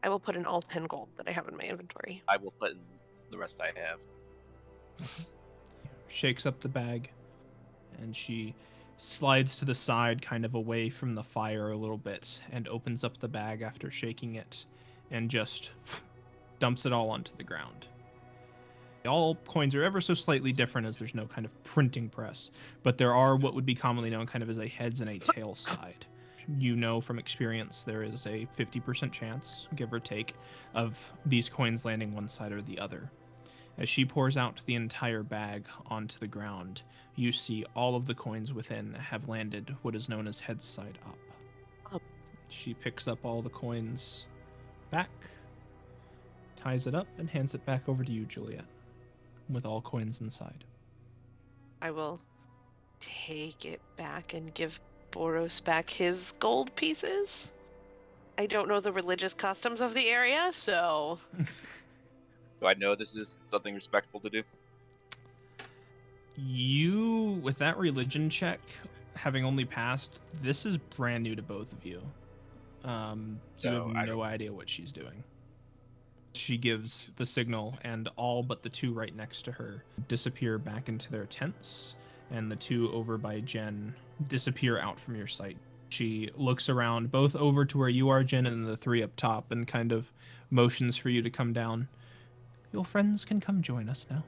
I will put in all 10 gold that I have in my inventory. I will put in the rest I have. Shakes up the bag, and she slides to the side, kind of away from the fire a little bit, and opens up the bag after shaking it, and just dumps it all onto the ground. All coins are ever so slightly different, as there's no kind of printing press, but there are what would be commonly known kind of as a heads and a tail side. You know from experience there is a 50% chance, give or take, of these coins landing one side or the other. As she pours out the entire bag onto the ground, you see all of the coins within have landed what is known as head side up. She picks up all the coins back, ties it up, and hands it back over to you, Juliet, with all coins inside. I will take it back and give Boros back his gold pieces. I don't know the religious customs of the area, so... Do I know this is something respectful to do? You, with that religion check, having only passed, this is brand new to both of you. So you have no idea what she's doing. She gives the signal, and all but the two right next to her disappear back into their tents, and the two over by Jen disappear out from your sight. She looks around, both over to where you are, Jen, and the three up top, and kind of motions for you to come down. Your friends can come join us now.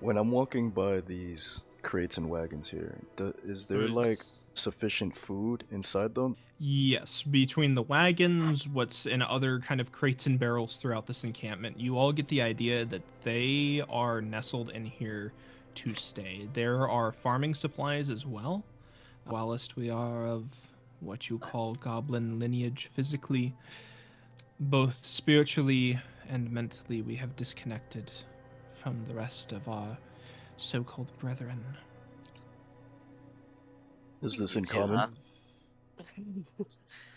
When I'm walking by these crates and wagons here, is there like sufficient food inside them? Yes, between the wagons, what's in other kind of crates and barrels throughout this encampment, you all get the idea that they are nestled in here to stay. There are farming supplies as well. Whilst we are of what you call goblin lineage physically, both spiritually and mentally we have disconnected from the rest of our so-called brethren. Is this in Easy, common? huh?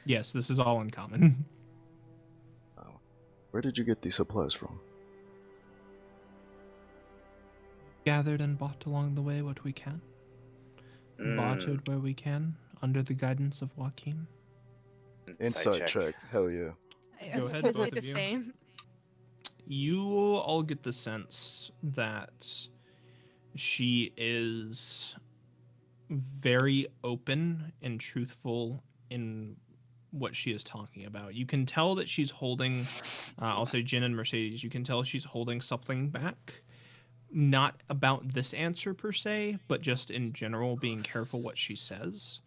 Yes, this is all in common. Oh. Where did you get these supplies from? Gathered and bought along the way what we can. Bartered where we can, under the guidance of Joaquin. Insight check. Hell yeah. I was ahead, gonna say both the of you. same. You all get the sense that she is very open and truthful in what she is talking about. You can tell that she's holding, I'll say Jen and Mercedes, you can tell she's holding something back. Not about this answer per se, but just in general being careful what she says.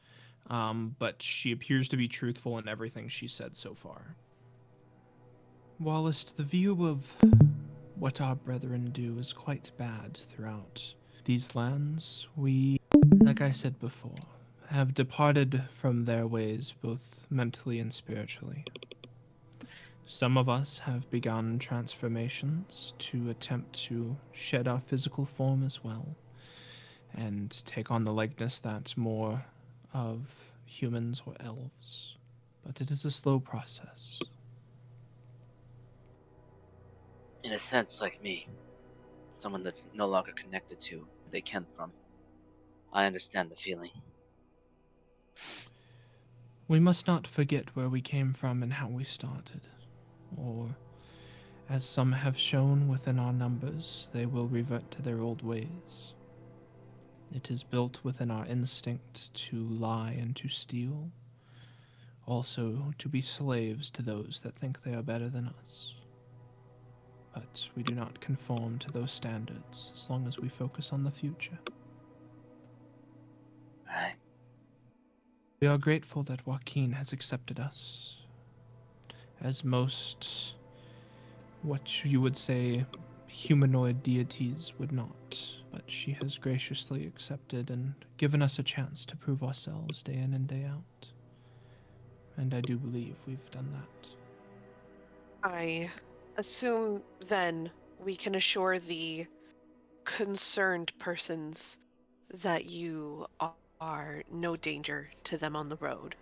But she appears to be truthful in everything she said so far. Whilst the view of what our brethren do is quite bad throughout these lands, we, like I said before, have departed from their ways both mentally and spiritually. Some of us have begun transformations to attempt to shed our physical form as well, and take on the likeness that's more of humans or elves. But it is a slow process. In a sense, like me. Someone that's no longer connected to who they came from. I understand the feeling. We must not forget where we came from and how we started. Or, as some have shown within our numbers, they will revert to their old ways. It is built within our instinct to lie and to steal, also to be slaves to those that think they are better than us. but we do not conform to those standards as long as we focus on the future. Right. We are grateful that Joaquin has accepted us, as most, what you would say, humanoid deities would not, but she has graciously accepted and given us a chance to prove ourselves day in and day out. And I do believe we've done that. I assume then we can assure the concerned persons that you are no danger to them on the road.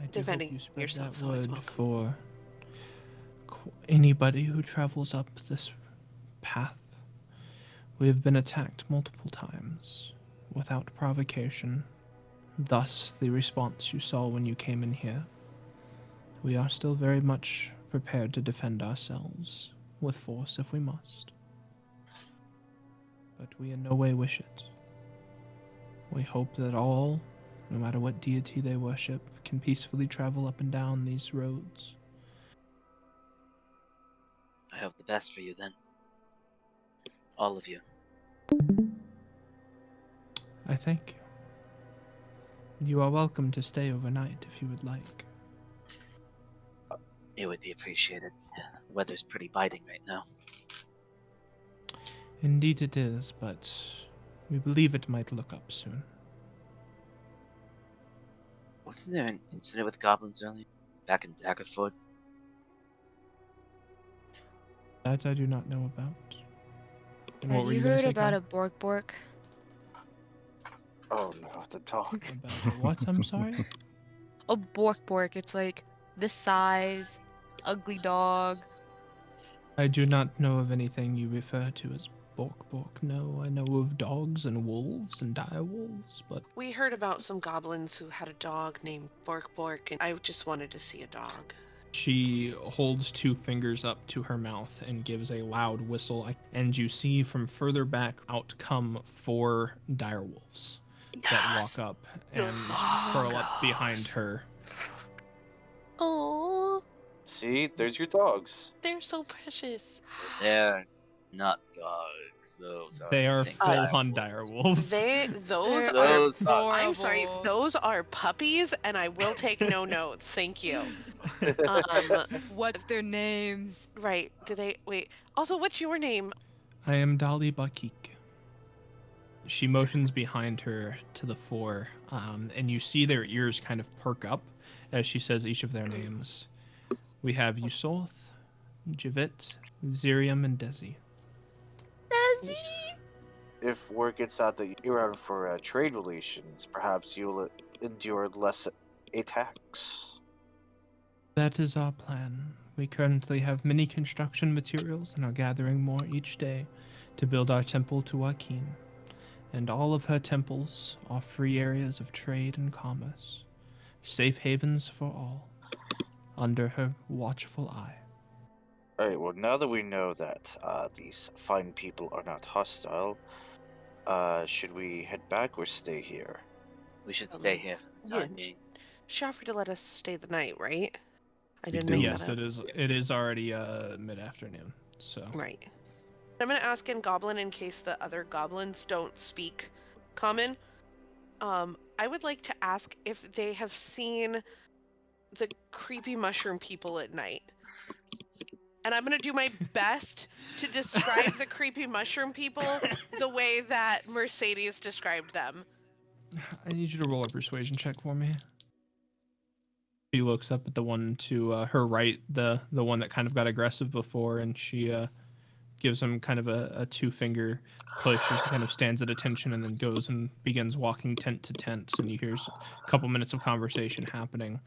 I do Defending hope you spread yourself that is always word welcome. for anybody who travels up this path. We have been attacked multiple times without provocation. Thus, the response you saw when you came in here. We are still very much prepared to defend ourselves with force if we must. But we in no way wish it. We hope that all, no matter what deity they worship, can peacefully travel up and down these roads. I hope the best for you then. All of you. I thank you. You are welcome to stay overnight if you would like. It would be appreciated. The weather's pretty biting right now. Indeed it is, but we believe it might look up soon. Wasn't there an incident with goblins earlier? Back in Daggerford? That I do not know about. And what Have were you you gonna heard say, about Kai? a Bork? Oh no, the dog. About the what? I'm sorry? A Bork. It's like this size, ugly dog. I do not know of anything you refer to as Bork. No, I know of dogs and wolves and dire wolves, but We heard about some goblins who had a dog named Bork, and I just wanted to see a dog. she holds two fingers up to her mouth and gives a loud whistle, and you see from further back out come 4 dire wolves that walk up and curl up behind her. Oh, See, there's your dogs. they're so precious. They're not dogs. Those are. They are things. full-on dire wolves. Those They're are. Those are. I'm sorry, adorable. those are puppies, and I will take no notes. Thank you. What's their names? Right? Did they wait? Also, what's your name? I am Dali Bakik. She motions behind her to the 4, and you see their ears kind of perk up as she says each of their names. We have Yusorth, Javit, Zirium, and Desi. If word gets out that you're out for trade relations, perhaps you'll endure less attacks. That is our plan. We currently have many construction materials and are gathering more each day to build our temple to Joaquin. And all of her temples are free areas of trade and commerce, safe havens for all, under her watchful eye. Alright, well, now that we know that these fine people are not hostile, should we head back or stay here? We should stay here for the time being. She offered to let us stay the night, right? I We didn't do. make Yes, that up. it is already mid-afternoon, so. Right. I'm gonna ask in Goblin in case the other goblins don't speak common. I would like to ask if they have seen the creepy mushroom people at night. And I'm gonna do my best to describe the creepy mushroom people the way that Mercedes described them. I need you to roll a persuasion check for me. She looks up at the one to her right, the one that kind of got aggressive before, and she gives him kind of a 2-finger push as he kind of stands at attention and then goes and begins walking tent to tent, and you hear a couple minutes of conversation happening.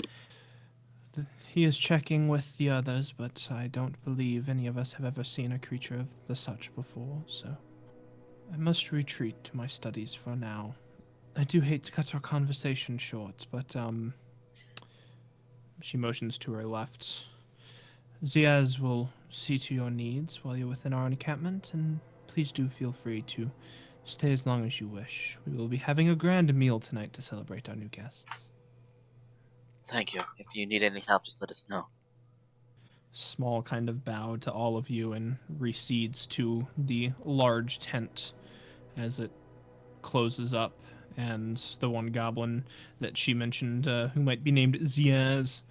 He is checking with the others, but I don't believe any of us have ever seen a creature of the such before, so I must retreat to my studies for now. I do hate to cut our conversation short, but she motions to her left. Ziaz will see to your needs while you're within our encampment, and please do feel free to stay as long as you wish. We will be having a grand meal tonight to celebrate our new guests. Thank you. If you need any help, just let us know. small kind of bow to all of you and recedes to the large tent as it closes up. And the one goblin that she mentioned, who might be named Ziaz,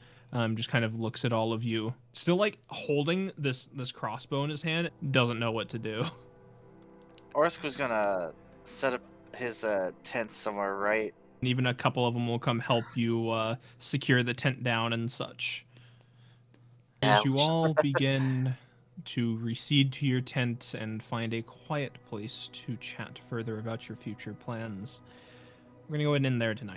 just kind of looks at all of you, still like holding this crossbow in his hand, doesn't know what to do. Orsk was gonna set up his tent somewhere, right? And even a couple of them will come help you secure the tent down and such. As you all begin to recede to your tent and find a quiet place to chat further about your future plans, we're going to go ahead and end there tonight.